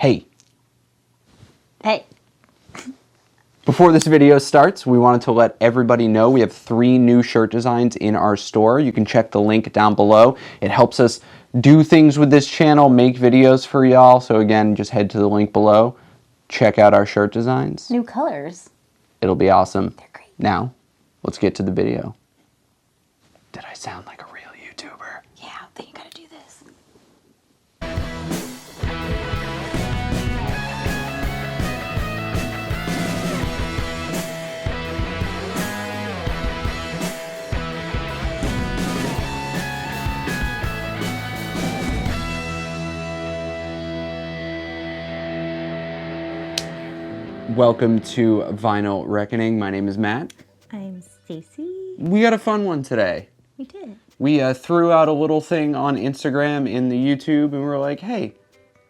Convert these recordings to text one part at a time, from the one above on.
Hey. Hey. Before this video starts, we wanted to let everybody know we have 3 new shirt designs in our store. You can check the link down below. It helps us do things with this channel, make videos for y'all. So again, just head to the link below. Check out our shirt designs. New colors. It'll be awesome. They're great. Now, let's get to the video. Did I sound like a real YouTuber? Yeah, then you gotta do this. Welcome to Vinyl Reckoning. My name is Matt. I'm Stacy. We got a fun one today. We did. We threw out a little thing on Instagram in the YouTube, and we were like, hey,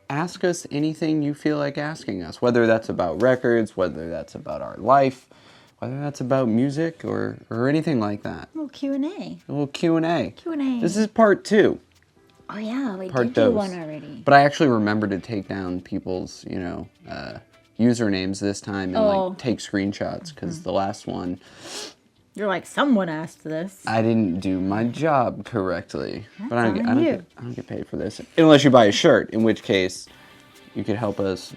ask us anything you feel like asking us, whether that's about records, whether that's about our life, whether that's about music or anything like that. A little Q&A. A little Q&A. Q&A. This is part 2. Oh yeah, we Part did do dose. one already. But I actually remembered to take down people's, usernames this time and like take screenshots because the last one, You're like, someone asked this. I didn't do my job correctly. But I on you. don't get paid for this unless you buy a shirt, in which case you could help us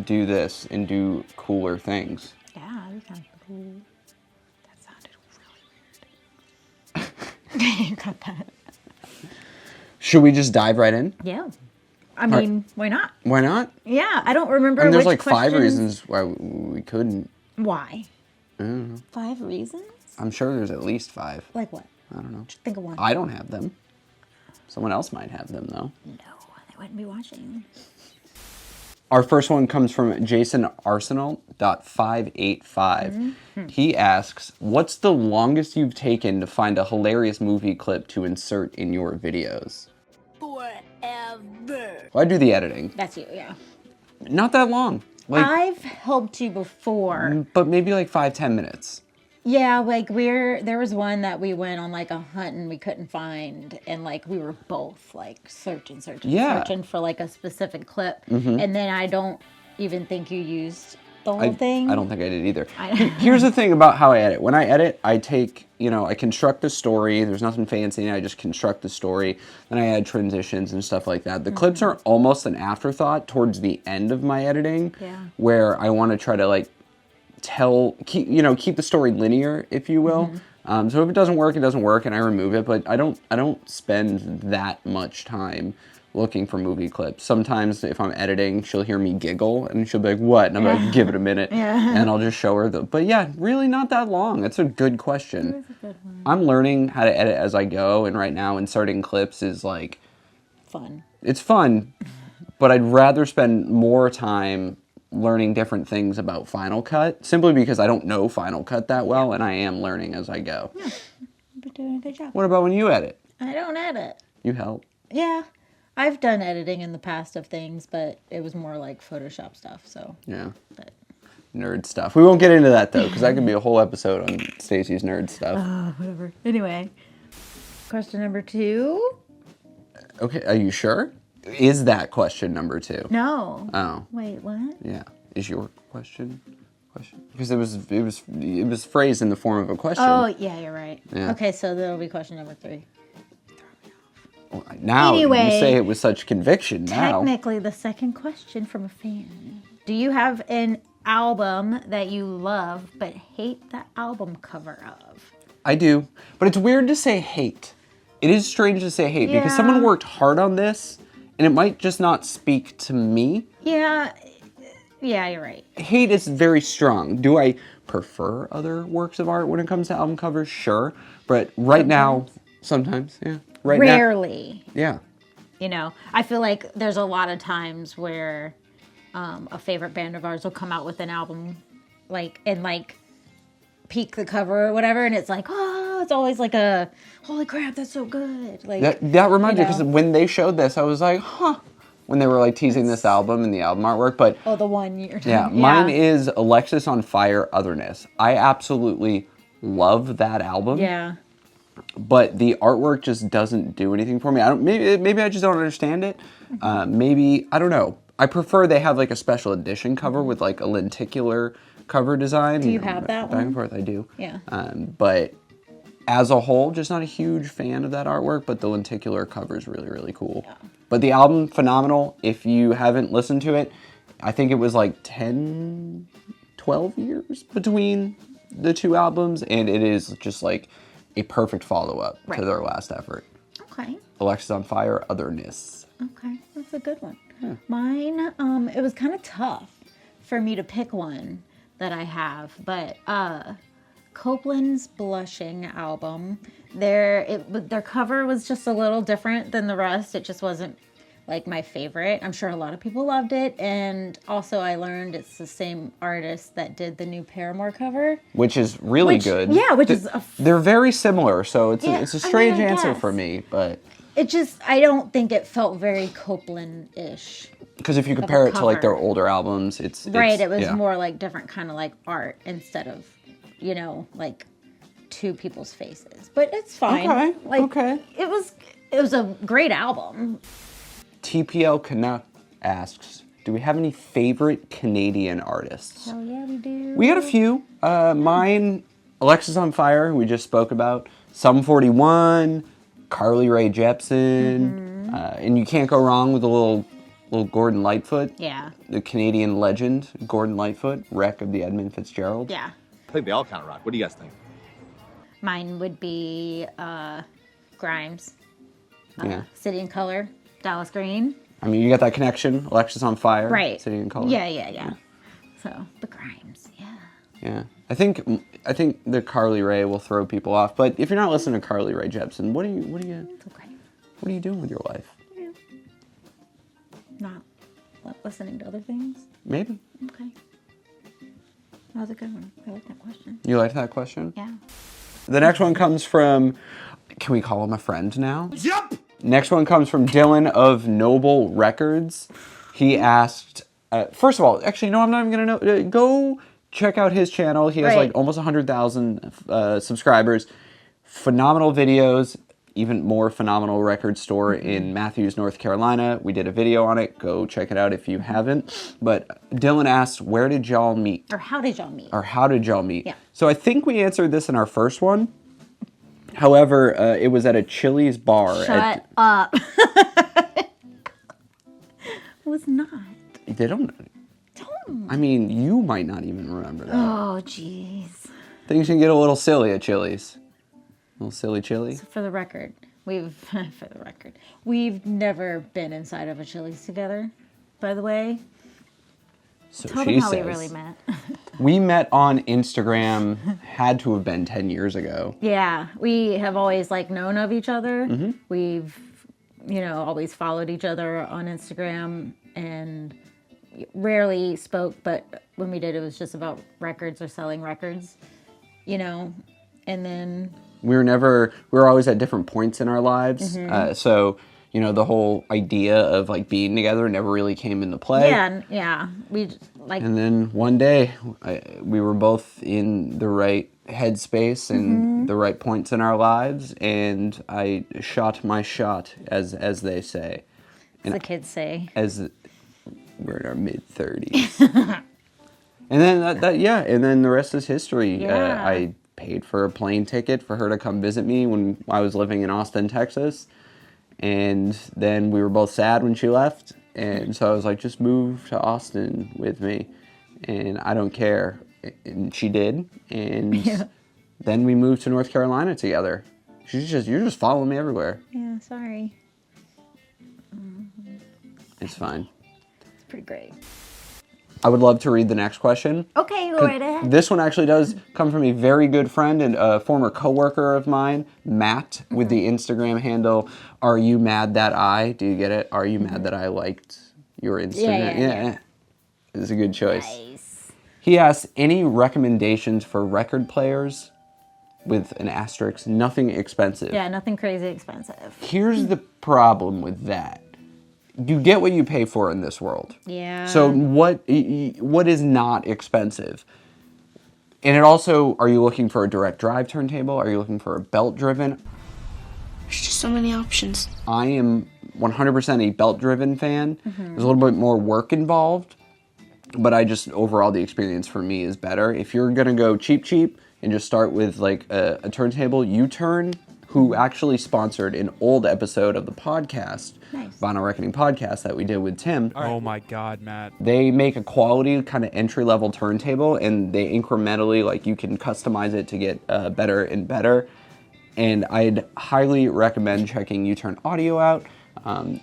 do this and do cooler things. Yeah, that was kind of cool. That sounded really weird. You got that. Should we just dive right in? Yeah. I mean, why not? Why not? Yeah, I don't remember And there's which like 5 questions- reasons why we couldn't. Why? I don't know. 5 reasons? I'm sure there's at least 5. Like what? I don't know. Just think of one. I don't have them. Someone else might have them though. No, they wouldn't be watching. Our first one comes from JasonArsenal.585. He asks, what's the longest you've taken to find a hilarious movie clip to insert in your videos? Forever. Well, I do the editing. That's you, yeah. Not that long. Like, I've helped you before. but maybe like 5-10 minutes. Yeah, like there was one that we went on like a hunt and we couldn't find, and like we were both like searching for like a specific clip, and then I don't even think you used the whole thing. I don't think I did either. Here's the thing about how I edit. When I edit, I take, I construct the story. There's nothing fancy in it. I just construct the story. Then I add transitions and stuff like that. The clips are almost an afterthought towards the end of my editing, where I want to try to like keep the story linear, if you will. So if it doesn't work, it doesn't work, and I remove it. But I don't spend that much time looking for movie clips. Sometimes if I'm editing, she'll hear me giggle and she'll be like, what? And I'm like, give it a minute. And I'll just show her but yeah, really not that long. That's a good question. It was a good one. I'm learning how to edit as I go, and right now inserting clips is like Fun. It's fun, but I'd rather spend more time learning different things about Final Cut, simply because I don't know Final Cut that well, and I am learning as I go. Yeah, you're doing a good job. What about when you edit? I don't edit. You help. Yeah, I've done editing in the past of things, but it was more like Photoshop stuff. So Yeah. But, Nerd stuff. We won't get into that though, because that could be a whole episode on Stacy's nerd stuff. whatever. Anyway, question number 2. Okay, are you sure? Is that question number 2? No. Oh. Wait, what? Yeah. Is your question? Because it was phrased in the form of a question. Oh, yeah, you're right. Yeah. Okay, so that'll be question number 3. Well, now Anyway, you say it with such conviction now. Technically, the second question from a fan. Do you have an album that you love but hate the album cover of? I do, but it's weird to say hate. It is strange to say hate because someone worked hard on this, and it might just not speak to me. Yeah, you're right. Hate is very strong. Do I prefer other works of art when it comes to album covers? Sure, but right now, sometimes, yeah. Right Rarely. Now, yeah. I feel like there's a lot of times where a favorite band of ours will come out with an album, and peek the cover or whatever, and it's like, oh, it's always like a, holy crap, that's so good. Like that reminds me, because when they showed this, I was like, huh. When they were like teasing this album and the album artwork, but the one year. Yeah, mine is Alexis on Fire, Otherness. I absolutely love that album. Yeah. But the artwork just doesn't do anything for me. Maybe I just don't understand it. Maybe I don't know. I prefer they have like a special edition cover with like a lenticular cover design. Do you have that back one? and forth, I do. Yeah. But as a whole, just not a huge fan of that artwork, but the lenticular cover is really, really cool. Yeah. But the album, phenomenal. If you haven't listened to it, I think it was like 10, 12 years between the two albums, and it is just like a perfect follow-up to their last effort. Okay. Alexis on Fire, Otherness. Okay, that's a good one. Mine, it was kind of tough for me to pick one that I have, but Copeland's Blushing album, their cover was just a little different than the rest. It just wasn't like my favorite. I'm sure a lot of people loved it, and also I learned it's the same artist that did the new Paramore cover, Which is really good. Yeah, they're very similar, so it's a strange answer guess. for me, but it just, I don't think it felt very Copeland-ish. because if you compare it to like their cover. older albums, it's Right, it was yeah. more like different kind of like art instead of, like two people's faces. But it's fine. Okay, Like, okay. It was a great album. TPL Canuck asks, do we have any favorite Canadian artists? Oh yeah, we do. We got a few. Mine, Alexis on Fire, who we just spoke about. Sum 41, Carly Rae Jepsen, and you can't go wrong with a little Gordon Lightfoot. Yeah. The Canadian legend, Gordon Lightfoot, wreck of the Edmund Fitzgerald. Yeah. I think they all kind of rock. What do you guys think? Mine would be Grimes. Yeah. City in Color, Dallas Green. I mean, you got that connection, Alexis on Fire, Right. City in Color. Yeah. So the Grimes, yeah. Yeah. I think the Carly Rae will throw people off, but if you're not listening to Carly Rae Jepsen, what are you doing with your life? Yeah. Not listening to other things. Maybe. Okay. That was a good one. I like that question. You like that question? Yeah. The next one comes from, can we call him a friend now? Yep. Next one comes from Dylan of Noble Records. He asked, first of all, actually, no, I'm not even going to know. Go check out his channel. He has like almost 100,000 subscribers. Phenomenal videos. Even more phenomenal record store in Matthews, North Carolina. We did a video on it. Go check it out if you haven't. But Dylan asked, where did y'all meet? Or how did y'all meet? Or how did y'all meet? Yeah. So I think we answered this in our first one. However, it was at a Chili's bar. Shut up. It was not. They don't. I mean, you might not even remember that. Oh, jeez. Things can get a little silly at Chili's. A little silly chili. So for the record, we've never been inside of a Chili's together, by the way. So Tell she them how says. we really met. We met on Instagram, had to have been 10 years ago. Yeah, we have always known of each other. Mm-hmm. We've, always followed each other on Instagram and rarely spoke, but when we did, it was just about records or selling records, and then... We were always at different points in our lives. So, the whole idea of being together never really came into play. Yeah. We just, And then one day, we were both in the right headspace and the right points in our lives, and I shot my shot, as they say. as the kids say. As we're in our mid-30s. And then and then the rest is history. Yeah. I paid for a plane ticket for her to come visit me when I was living in Austin, Texas. And then we were both sad when she left. And so I was like, just move to Austin with me. And I don't care. And she did. And then we moved to North Carolina together. You're just following me everywhere. Yeah, sorry. It's fine. It's pretty great. I would love to read the next question. Okay, go right ahead. This one actually does come from a very good friend and a former coworker of mine, Matt, with the Instagram handle, Are You Mad That I? Do you get it? Are you mad that I liked your Instagram? Yeah. It's a good choice. Nice. He asks, any recommendations for record players with an asterisk, nothing expensive? Yeah, nothing crazy expensive. Here's the problem with that. You get what you pay for in this world. Yeah. So what is not expensive? And it also, are you looking for a direct drive turntable? Are you looking for a belt driven? There's just so many options. I am 100% a belt-driven fan. There's a little bit more work involved, but overall the experience for me is better. If you're gonna go cheap and just start with like a turntable, U-Turn, who actually sponsored an old episode of the podcast, Vinyl Reckoning podcast that we did with Tim. Oh my God, Matt. They make a quality kind of entry-level turntable, and they incrementally, like, you can customize it to get better and better. And I'd highly recommend checking U-Turn Audio out.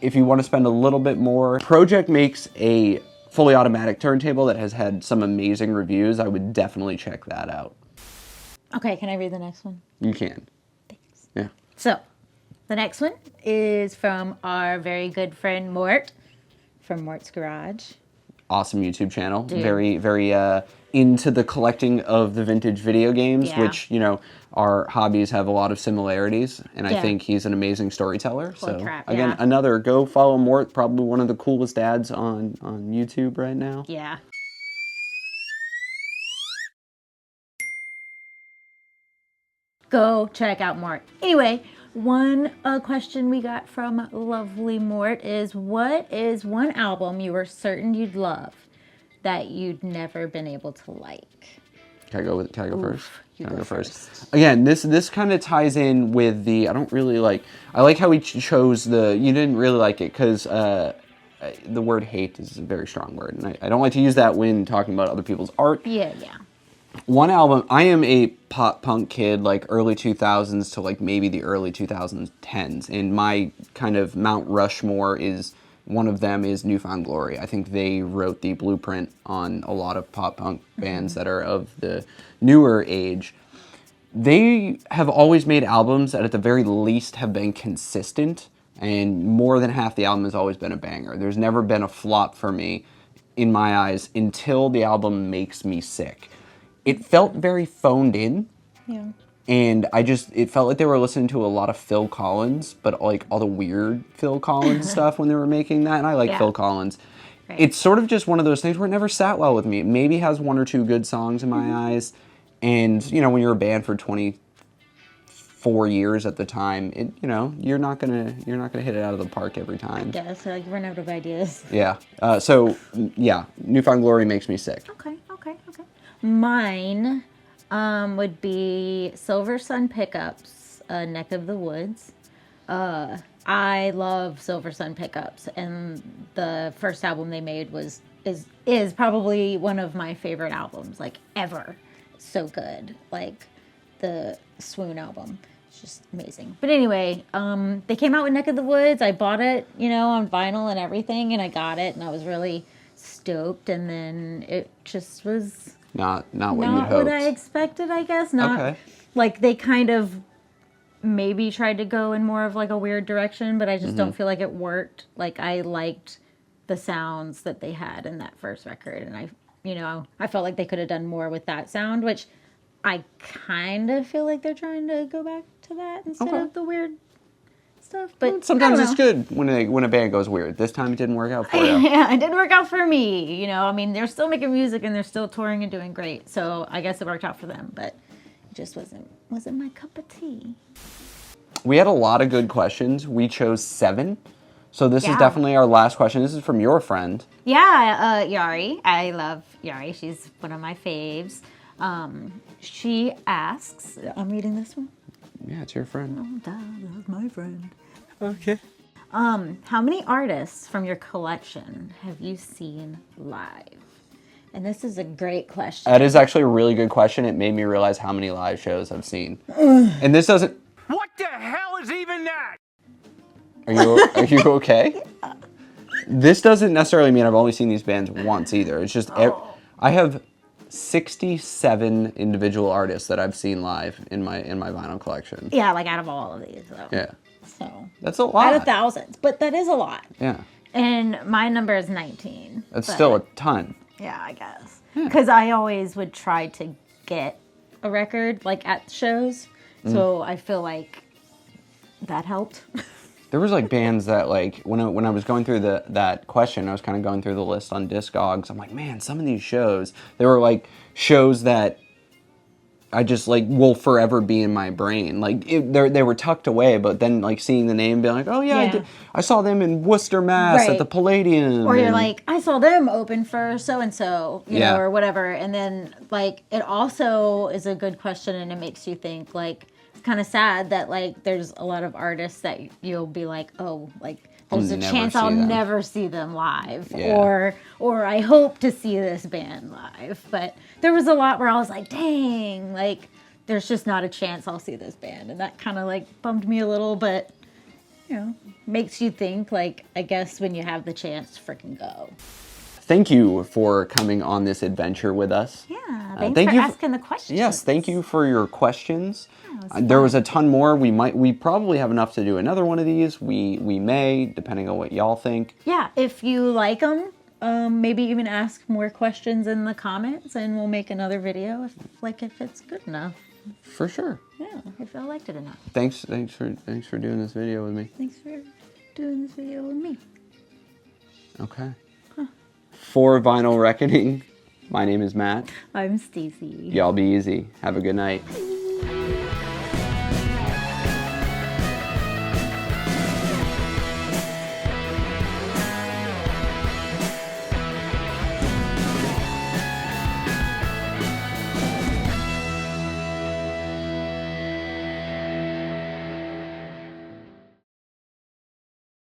If you want to spend a little bit more, Project makes a fully automatic turntable that has had some amazing reviews. I would definitely check that out. Okay, can I read the next one? You can. Thanks. Yeah. So, the next one is from our very good friend Mort from Mort's Garage. Awesome YouTube channel. Dude. Very, very into the collecting of the vintage video games, Yeah. which, you know, our hobbies have a lot of similarities, and I Yeah. think he's an amazing storyteller. Holy So crap, again, yeah. another go follow Mort, probably one of the coolest dads on YouTube right now. Yeah. Go check out Mort. Anyway, one question we got from lovely Mort is, what is one album you were certain you'd love that you'd never been able to like? Can I go first? You Can I go go first? Again, this kind of ties in with the, I like how he chose you didn't really like it because the word hate is a very strong word, and I don't like to use that when talking about other people's art. Yeah. One album, I am a pop punk kid, like early 2000s to like maybe the early 2010s, and my kind of Mount Rushmore is, one of them is Newfound Glory. I think they wrote the blueprint on a lot of pop punk bands that are of the newer age. They have always made albums that at the very least have been consistent, and more than half the album has always been a banger. There's never been a flop for me, in my eyes, until the album Makes Me Sick. It felt very phoned in. Yeah. And it felt like they were listening to a lot of Phil Collins, but like all the weird Phil Collins stuff when they were making that. And I like Yeah. Phil Collins. Right. It's sort of just one of those things where it never sat well with me. It maybe has one or two good songs in my eyes. And, you know, when you're a band for 24 years at the time, you're not gonna hit it out of the park every time. Yeah, so like run out of ideas. Yeah. Newfound Glory makes me sick. Okay. Mine would be Silver Sun Pickups, Neck of the Woods. I love Silver Sun Pickups, and the first album they made is probably one of my favorite albums, like, ever. So good. Like, the Swoon album. It's just amazing. But anyway, they came out with Neck of the Woods. I bought it, on vinyl and everything, and I got it, and I was really stoked, and then it just was Not what you'd not hoped. what I expected, I guess. Not Okay. like they kind of maybe tried to go in more of like a weird direction, but I just don't feel like it worked. Like, I liked the sounds that they had in that first record, and I felt like they could have done more with that sound, which I kind of feel like they're trying to go back to that instead Okay. of the weird stuff. But Sometimes I it's don't know. good when a band goes weird. This time it didn't work out for you. Yeah, it didn't work out for me. I mean, they're still making music and they're still touring and doing great. So I guess it worked out for them, but it just wasn't my cup of tea. We had a lot of good questions. We chose 7. So this is Yeah. definitely our last question. This is from your friend. Yeah, Yari. I love Yari. She's one of my faves. She asks, I'm reading this one. Yeah, it's your friend. Oh, duh, that's my friend. Okay. How many artists from your collection have you seen live? And this is a great question. That is actually a really good question. It made me realize how many live shows I've seen. And this doesn't... What the hell is even that? Are you okay? This doesn't necessarily mean I've only seen these bands once either. It's just... I have 67 individual artists that I've seen live in my vinyl collection. Yeah, like out of all of these, though. Yeah. So That's a lot. out of thousands, but that is a lot. Yeah. And my number is 19. That's but- still a ton. Yeah, I guess. Because I always would try to get a record, like, at shows. So I feel like that helped. There was like bands that like when I was going through that question, I was kind of going through the list on Discogs. I'm like, man, some of these shows, they were like shows that I just like will forever be in my brain. Like they were tucked away, but then like seeing the name, being like, oh yeah, Yeah. I saw them in Worcester, Mass at Right. the Palladium. Or you're and- like, I saw them open for so and so, you Yeah. know, or whatever. And then like it also is a good question, and it makes you think. Like it's kind of sad that like there's a lot of artists that you'll be like, oh, like there's a never chance see I'll them. never see them live, Yeah. or I hope to see this band live. But there was a lot where I was like, dang, like there's just not a chance I'll see this band, and that kind of like bummed me a little, but you know, makes you think. Like I guess when you have the chance, freaking go. Thank you for coming on this adventure with us. Yeah, thanks thank for you asking the questions. Yes, thank you for your questions. it was There was a ton more. We probably have enough to do another one of these. We may, depending on what y'all think. Yeah, if you like them, maybe even ask more questions in the comments, and we'll make another video if it's good enough. For sure. Yeah, if I liked it enough. Thanks for doing this video with me. Thanks for doing this video with me. Okay. For Vinyl Reckoning, my name is Matt. I'm Stacy. Y'all be easy. Have a good night.